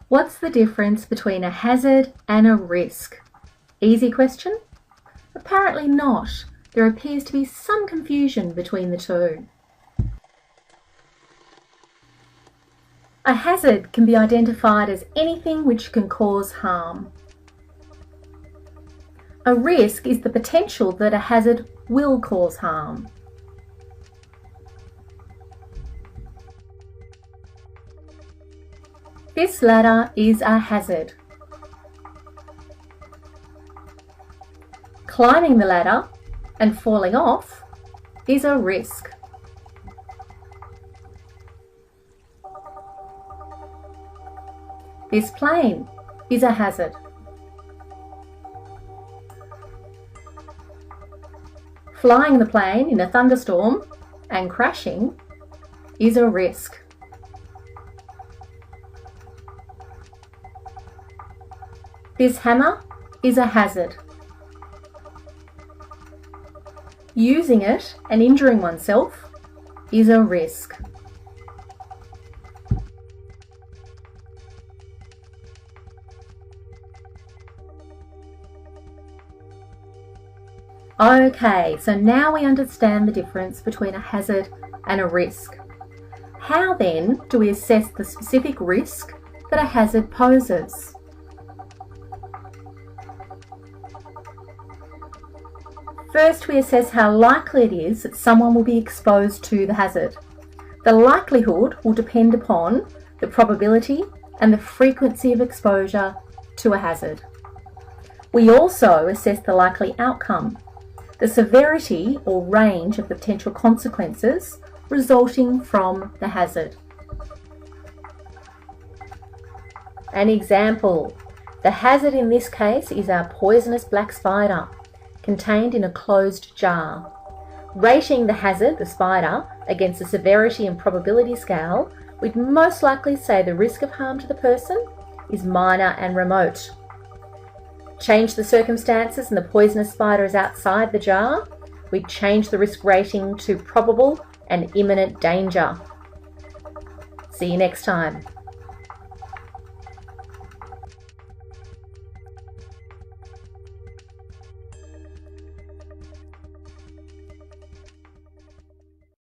What's the difference between a hazard and a risk? Easy question? Apparently not. There appears to be some confusion between the two. A hazard can be identified as anything which can cause harm. A risk is the potential that a hazard will cause harm. This ladder is a hazard. Climbing the ladder and falling off is a risk. This plane is a hazard. Flying the plane in a thunderstorm and crashing is a risk. This hammer is a hazard. Using it and injuring oneself is a risk. Okay, so now we understand the difference between a hazard and a risk. How then do we assess the specific risk that a hazard poses? First, we assess how likely it is that someone will be exposed to the hazard. The likelihood will depend upon the probability and the frequency of exposure to a hazard. We also assess the likely outcome, the severity or range of the potential consequences resulting from the hazard. An example, the hazard in this case is our poisonous black spider, contained in a closed jar. Rating the hazard, the spider, against the severity and probability scale, we'd most likely say the risk of harm to the person is minor and remote. Change the circumstances and the poisonous spider is outside the jar, we'd change the risk rating to probable and imminent danger. See you next time.